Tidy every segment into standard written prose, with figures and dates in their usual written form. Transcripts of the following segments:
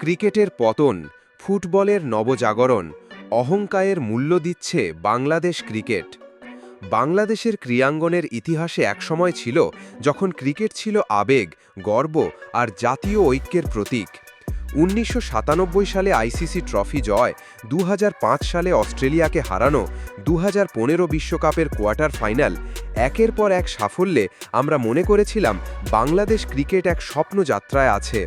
ক্রিকেটের পতন, ফুটবলের নবজাগরণ, অহংকারের মূল্য দিচ্ছে বাংলাদেশ ক্রিকেট। বাংলাদেশের ক্রীড়াঙ্গনের ইতিহাসে একসময় ছিল যখন ক্রিকেট ছিল আবেগ, গর্ব আর জাতীয় ঐক্যের প্রতীক। ১৯৯৭ সালে আইসিসি ট্রফি জয়, ২০০৫ সালে অস্ট্রেলিয়াকে হারানো, ২০১৫ বিশ্বকাপের কোয়ার্টার ফাইনাল, একের পর এক সাফল্যে আমরা মনে করেছিলাম বাংলাদেশ ক্রিকেট এক স্বপ্নযাত্রায় আছে।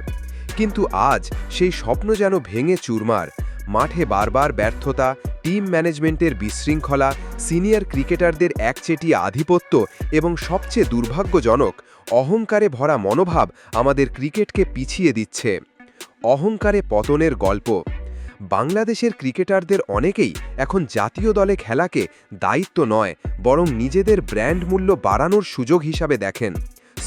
কিন্তু আজ সেই স্বপ্ন যেন ভেঙে চুরমার। মাঠে বারবার ব্যর্থতা, টিম ম্যানেজমেন্টের বিশৃঙ্খলা, সিনিয়র ক্রিকেটারদের একচেটিয়া আধিপত্য এবং সবচেয়ে দুর্ভাগ্যজনক অহংকারে ভরা মনোভাব আমাদের ক্রিকেটকে পিছিয়ে দিচ্ছে। অহংকারে পতনের গল্প। বাংলাদেশের ক্রিকেটারদের অনেকেই এখন জাতীয় দলে খেলাকে দায়িত্ব নয়, বরং নিজেদের ব্র্যান্ড মূল্য বাড়ানোর সুযোগ হিসাবে দেখেন।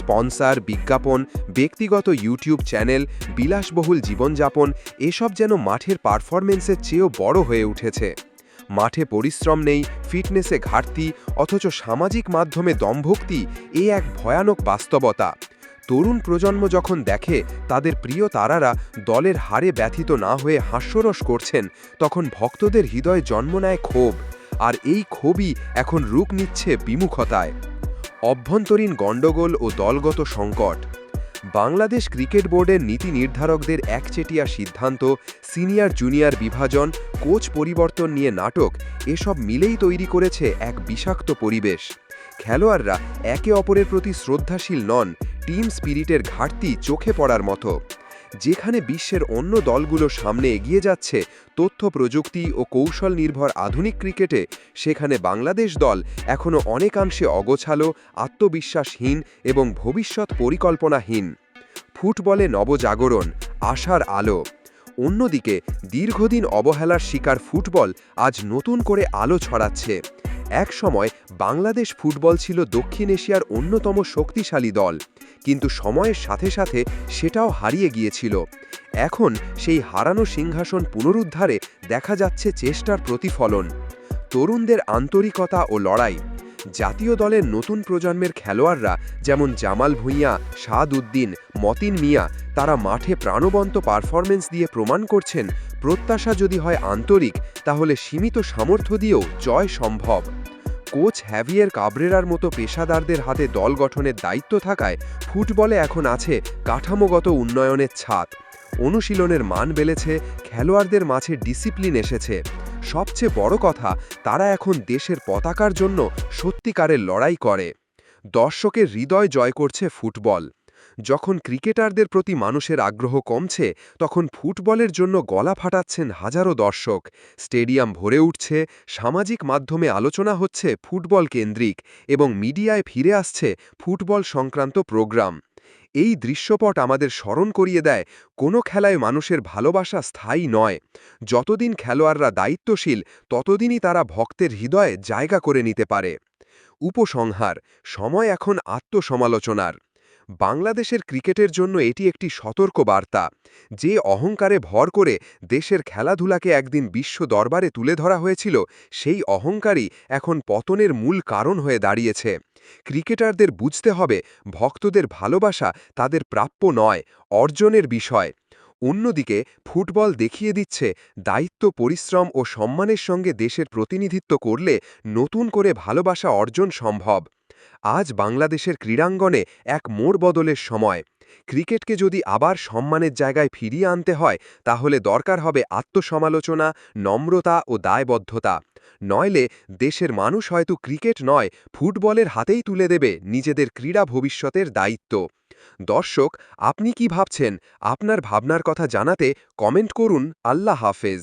স্পন্সর, বিজ্ঞাপন, ব্যক্তিগত ইউটিউব চ্যানেল, বিলাসবহুল জীবনযাপন, এসব যেন মাঠের পারফরমেন্সের চেয়েও বড় হয়ে উঠেছে। মাঠে পরিশ্রম নেই, ফিটনেসে ঘাটতি, অথচ সামাজিক মাধ্যমে দম্ভক্তি, এ এক ভয়ানক বাস্তবতা। তরুণ প্রজন্ম যখন দেখে তাদের প্রিয় তারারা দলের হারে ব্যথিত না হয়ে হাস্যরস করছেন, তখন ভক্তদের হৃদয়ে জন্ম নেয় ক্ষোভ, আর এই ক্ষোভই এখন রূপ নিচ্ছে বিমুখতায়। অভ্যন্তরীণ গণ্ডগোল ও দলগত সংকট। বাংলাদেশ ক্রিকেট বোর্ডের নীতি নির্ধারকদের একচেটিয়া সিদ্ধান্ত, সিনিয়র জুনিয়র বিভাজন, কোচ পরিবর্তন নিয়ে নাটক, এসব মিলেই তৈরি করেছে এক বিষাক্ত পরিবেশ। খেলোয়াড়রা একে অপরের প্রতি শ্রদ্ধাশীল নন, টিম স্পিরিটের ঘাটতি চোখে পড়ার মতো। যেখানে বিশ্বের অন্য দলগুলো সামনে এগিয়ে যাচ্ছে তথ্য প্রযুক্তি ও কৌশল নির্ভর আধুনিক ক্রিকেটে, সেখানে বাংলাদেশ দল এখনও অনেকাংশে অগোছালো, আত্মবিশ্বাসহীন এবং ভবিষ্যৎ পরিকল্পনাহীন। ফুটবলে নবজাগরণ, আশার আলো। অন্যদিকে দীর্ঘদিন অবহেলার শিকার ফুটবল আজ নতুন করে আলো ছড়াচ্ছে। এক সময় বাংলাদেশ ফুটবল ছিল দক্ষিণ এশিয়ার অন্যতম শক্তিশালী দল, কিন্তু সময়ের সাথে সাথে সেটাও হারিয়ে গিয়েছিল। এখন সেই হারানো সিংহাসন পুনরুদ্ধারে দেখা যাচ্ছে চেষ্টার প্রতিফলন। তরুণদের আন্তরিকতা ও লড়াই। জাতীয় দলের নতুন প্রজন্মের খেলোয়াড়রা যেমন জামাল ভুঁইয়া, সাদ উদ্দিন, মতিন মিয়া, তারা মাঠে প্রাণবন্ত পারফরমেন্স দিয়ে প্রমাণ করছেন প্রত্যাশা যদি হয় আন্তরিক, তাহলে সীমিত সামর্থ্য দিয়েও জয় সম্ভব। কোচ হ্যাভিয়ের কাবরেরার মতো পেশাদারদের হাতে দল গঠনের দায়িত্ব থাকায় ফুটবলে এখন আছে কাঠামোগত উন্নয়নের ছাপ। অনুশীলনের মান বেড়েছে, খেলোয়াড়দের মাঝে ডিসিপ্লিন এসেছে। সবচেয়ে বড় কথা, তারা এখন দেশের পতাকার জন্য সত্যিকারের লড়াই করে। দর্শকের হৃদয় জয় করছে ফুটবল। যখন ক্রিকেটারদের প্রতি মানুষের আগ্রহ কমছে, তখন ফুটবলের জন্য গলা ফাটাচ্ছেন হাজারো দর্শক। স্টেডিয়াম ভরে উঠছে, সামাজিক মাধ্যমে আলোচনা হচ্ছে ফুটবল কেন্দ্রিক, এবং মিডিয়ায় ফিরে আসছে ফুটবল সংক্রান্ত প্রোগ্রাম। এই দৃশ্যপট আমাদের স্মরণ করিয়ে দেয়, কোনো খেলায় মানুষের ভালোবাসা স্থায়ী নয়। যতদিন খেলোয়াড়রা দায়িত্বশীল, ততদিনই তারা ভক্তের হৃদয়ে জায়গা করে নিতে পারে। উপসংহার: সময় এখন আত্মসমালোচনার। বাংলাদেশের ক্রিকেটের জন্য এটি একটি সতর্ক বার্তা। যে অহংকারে ভর করে দেশের খেলাধুলাকে একদিন বিশ্ব দরবারে তুলে ধরা হয়েছিল, সেই অহংকারই এখন পতনের মূল কারণ হয়ে দাঁড়িয়েছে। ক্রিকেটারদের বুঝতে হবে, ভক্তদের ভালোবাসা তাদের প্রাপ্য নয়, অর্জনের বিষয়। অন্যদিকে ফুটবল দেখিয়ে দিচ্ছে দায়িত্ব, পরিশ্রম ও সম্মানের সঙ্গে দেশের প্রতিনিধিত্ব করলে নতুন করে ভালোবাসা অর্জন সম্ভব। আজ বাংলাদেশের ক্রীড়াঙ্গনে এক মোড় বদলের সময়। ক্রিকেটকে যদি আবার সম্মানের জায়গায় ফিরিয়ে আনতে হয়, তাহলে দরকার হবে আত্মসমালোচনা, নম্রতা ও দায়বদ্ধতা। নইলে দেশের মানুষ হয়তো ক্রিকেট নয়, ফুটবলের হাতেই তুলে দেবে নিজেদের ক্রীড়া ভবিষ্যতের দায়িত্ব। দর্শক, আপনি কি ভাবছেন? আপনার ভাবনার কথা জানাতে কমেন্ট করুন। আল্লাহ হাফেজ।